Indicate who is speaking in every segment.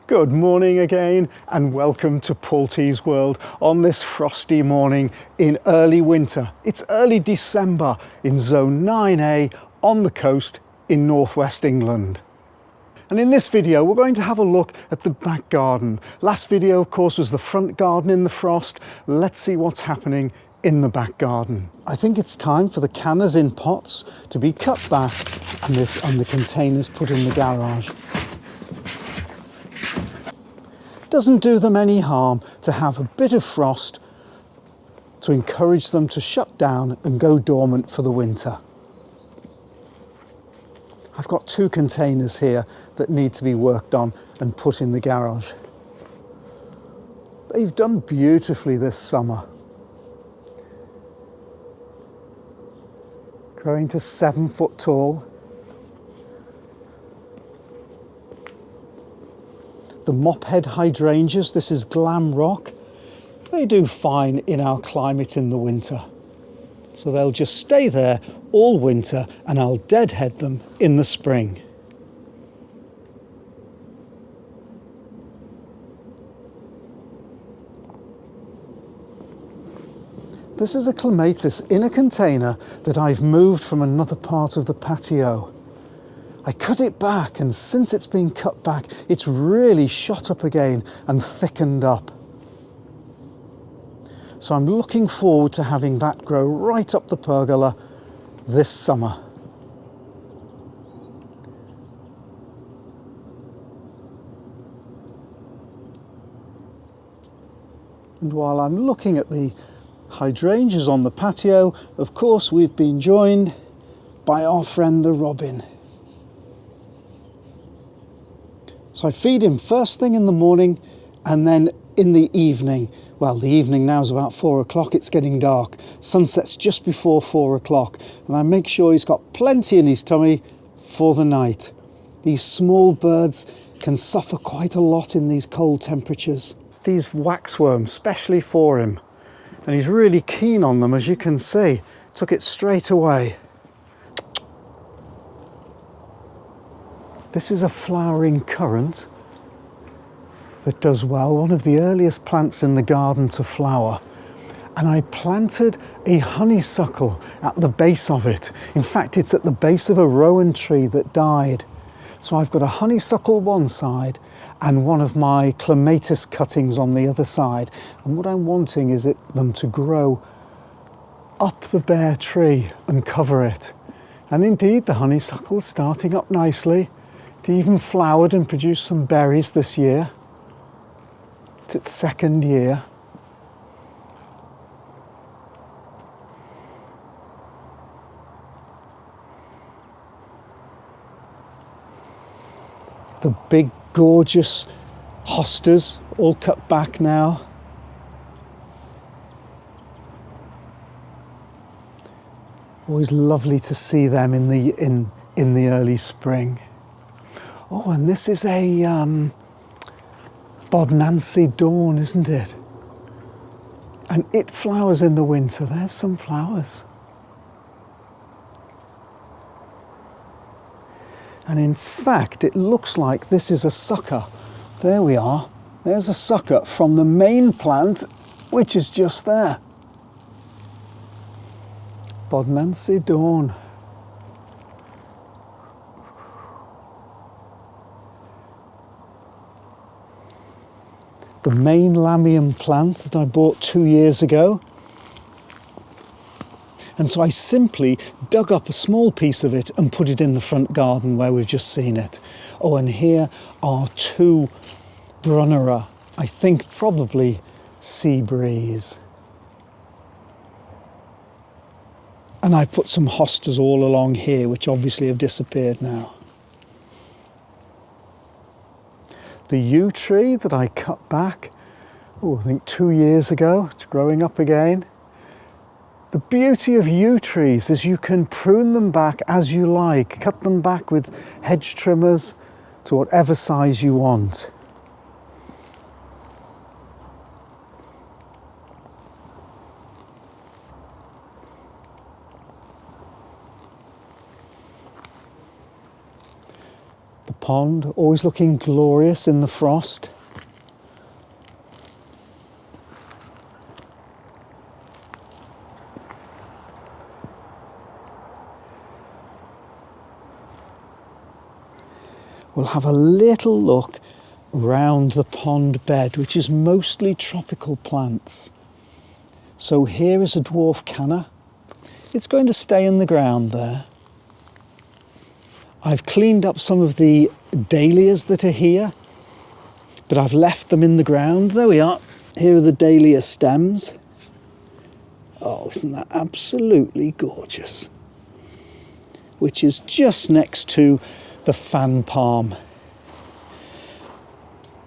Speaker 1: Good morning again and welcome to Paul T's World on this frosty morning in early winter. It's early December in Zone 9A on the coast in northwest England. And in this video we're going to have a look at the back garden. Last video of course was the front garden in the frost. Let's see what's happening in the back garden. I think it's time for the cannas in pots to be cut back and the containers put in the garage. Doesn't do them any harm to have a bit of frost to encourage them to shut down and go dormant for the winter. I've got 2 containers here that need to be worked on and put in the garage. They've done beautifully this summer. Growing to 7 foot tall. The mophead hydrangeas, this is Glam Rock, they do fine in our climate in the winter. So they'll just stay there all winter and I'll deadhead them in the spring. This is a clematis in a container that I've moved from another part of the patio. I cut it back, and since it's been cut back, it's really shot up again and thickened up. So I'm looking forward to having that grow right up the pergola this summer. And while I'm looking at the hydrangeas on the patio, of course we've been joined by our friend the robin. So I feed him first thing in the morning and then in the evening. Well, the evening now is about 4 o'clock, it's getting dark. Sunset's just before 4 o'clock. And I make sure he's got plenty in his tummy for the night. These small birds can suffer quite a lot in these cold temperatures. These waxworms, specially for him. And he's really keen on them, as you can see. Took it straight away. This is a flowering currant that does well, one of the earliest plants in the garden to flower. And I planted a honeysuckle at the base of it. In fact, it's at the base of a rowan tree that died. So I've got a honeysuckle one side and one of my clematis cuttings on the other side. And what I'm wanting is them to grow up the bare tree and cover it. And indeed, the honeysuckle's starting up nicely. It even flowered and produced some berries this year. It's its 2nd year. The big, gorgeous hostas all cut back now. Always lovely to see them in the early spring. Oh, and this is a Bodnancy Dawn, isn't it? And it flowers in the winter. There's some flowers. And in fact, it looks like this is a sucker. There we are. There's a sucker from the main plant, which is just there. Bodnancy Dawn. The main Lamium plant that I bought 2 years ago. And so I simply dug up a small piece of it and put it in the front garden where we've just seen it. Oh, and here are 2 Brunnera, I think probably Sea Breeze. And I put some hostas all along here, which obviously have disappeared now. The yew tree that I cut back, I think 2 years ago, it's growing up again. The beauty of yew trees is you can prune them back as you like, cut them back with hedge trimmers to whatever size you want. pond, always looking glorious in the frost. We'll have a little look round the pond bed, which is mostly tropical plants. So here is a dwarf canna. It's going to stay in the ground there. I've cleaned up some of the dahlias that are here, but I've left them in the ground. There we are. Here are the dahlia stems. Oh, isn't that absolutely gorgeous? Which is just next to the fan palm.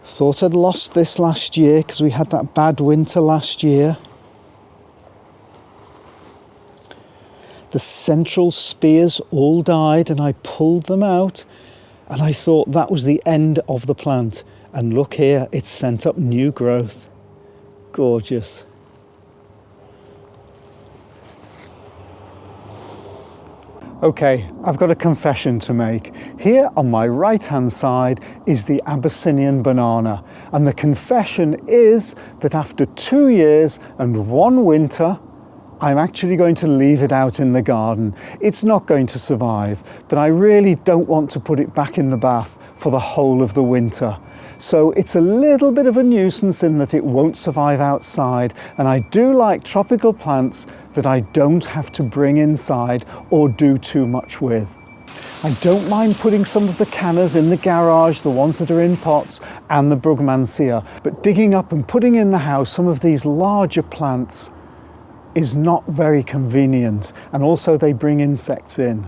Speaker 1: Thought I'd lost this last year because we had that bad winter last year. The central spears all died and I pulled them out and I thought that was the end of the plant. And look here, it's sent up new growth. Gorgeous. Okay, I've got a confession to make. Here on my right-hand side is the Abyssinian banana. And the confession is that after 2 years and 1 winter, I'm actually going to leave it out in the garden. It's not going to survive, but I really don't want to put it back in the bath for the whole of the winter. So it's a little bit of a nuisance in that it won't survive outside, and I do like tropical plants that I don't have to bring inside or do too much with. I don't mind putting some of the cannas in the garage, the ones that are in pots, and the Brugmansia, but digging up and putting in the house some of these larger plants is not very convenient, and also they bring insects in.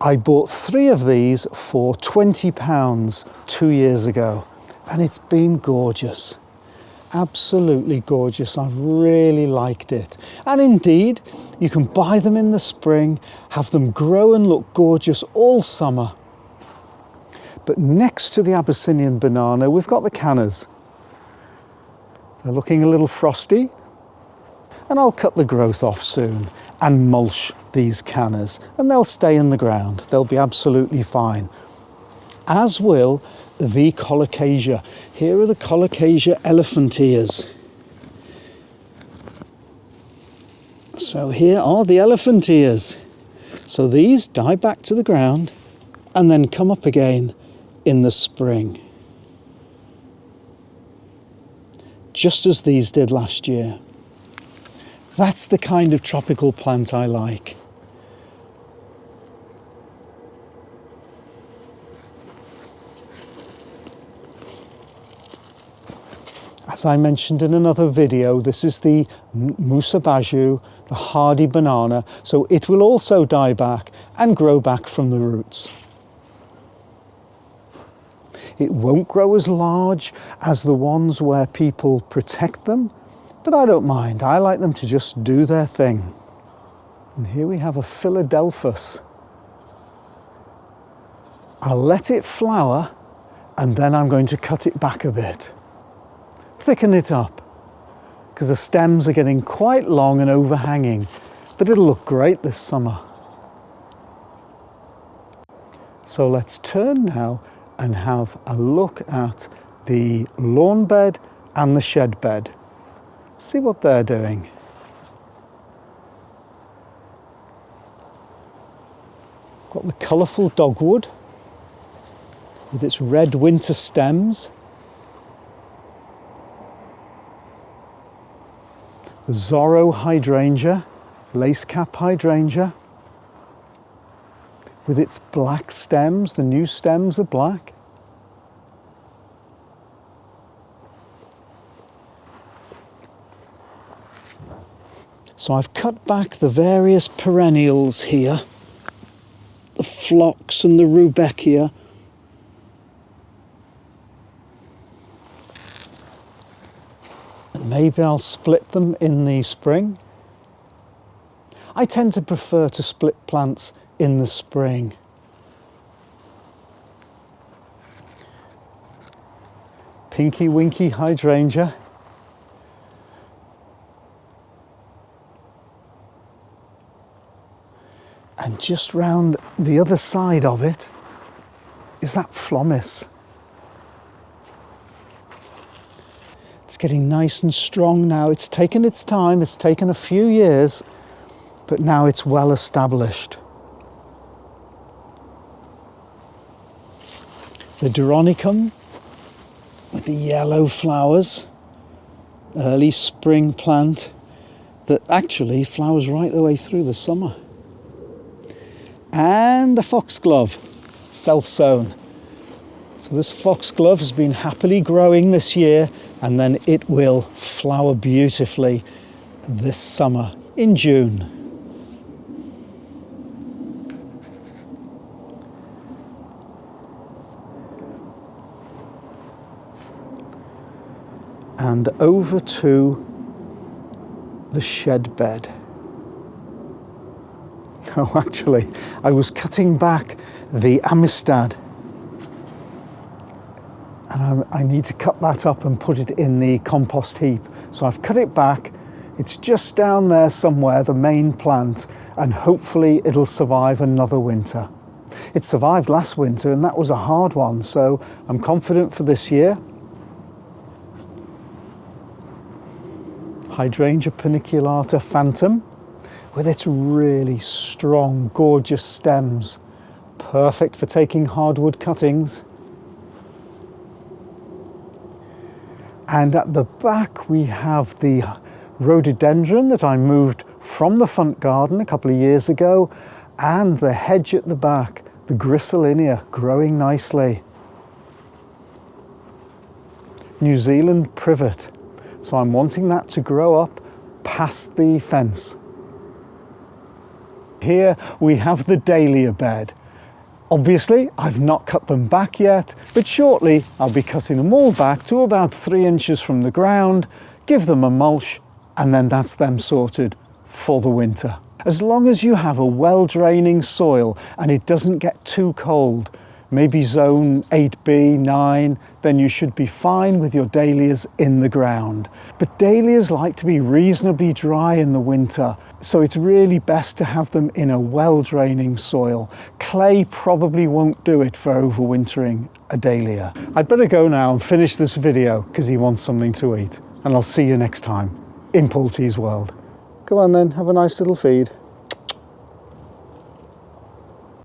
Speaker 1: I bought 3 of these for £20 2 years ago, and it's been gorgeous. Absolutely gorgeous. I've really liked it. And indeed, you can buy them in the spring, have them grow and look gorgeous all summer. But next to the Abyssinian banana, we've got the cannas. They're looking a little frosty, and I'll cut the growth off soon and mulch these cannas, and they'll stay in the ground. They'll be absolutely fine. As will the colocasia. Here are the colocasia elephant ears. So here are the elephant ears. So these die back to the ground and then come up again in the spring. Just as these did last year. That's the kind of tropical plant I like. As I mentioned in another video, this is the Musa Baju, the hardy banana, so it will also die back and grow back from the roots. It won't grow as large as the ones where people protect them, but I don't mind. I like them to just do their thing. And here we have a Philadelphus. I'll let it flower and then I'm going to cut it back a bit. Thicken it up, because the stems are getting quite long and overhanging, but it'll look great this summer. So let's turn now and have a look at the lawn bed and the shed bed. See what they're doing. Got the colourful dogwood with its red winter stems. The Zorro hydrangea, lacecap hydrangea, with its black stems. The new stems are black. So I've cut back the various perennials here, the phlox and the rudbeckia. Maybe I'll split them in the spring. I tend to prefer to split plants in the spring. Pinky Winky hydrangea. And just round the other side of it is that Phlomis. It's getting nice and strong now. It's taken its time, it's taken a few years, but now it's well established. The Doronicum with the yellow flowers, early spring plant that actually flowers right the way through the summer. And the foxglove, self-sown. So this foxglove has been happily growing this year, and then it will flower beautifully this summer in June. And over to the shed bed. Oh, actually, I was cutting back the Amistad, and I need to cut that up and put it in the compost heap. So I've cut it back. It's just down there somewhere, the main plant, and hopefully it'll survive another winter. It survived last winter, and that was a hard one, so I'm confident for this year. Hydrangea paniculata Phantom, with its really strong, gorgeous stems, perfect for taking hardwood cuttings. And at the back we have the rhododendron that I moved from the front garden a couple of years ago, and the hedge at the back, the Griselinia, growing nicely. New Zealand privet, so I'm wanting that to grow up past the fence. Here we have the dahlia bed. Obviously, I've not cut them back yet, but shortly I'll be cutting them all back to about 3 inches from the ground, give them a mulch, and then that's them sorted for the winter. As long as you have a well-draining soil and it doesn't get too cold, maybe zone 8B, 9, then you should be fine with your dahlias in the ground. But dahlias like to be reasonably dry in the winter, so it's really best to have them in a well-draining soil. Clay probably won't do it for overwintering a dahlia. I'd better go now and finish this video because he wants something to eat, and I'll see you next time in Paul T's World. Go on then, have a nice little feed.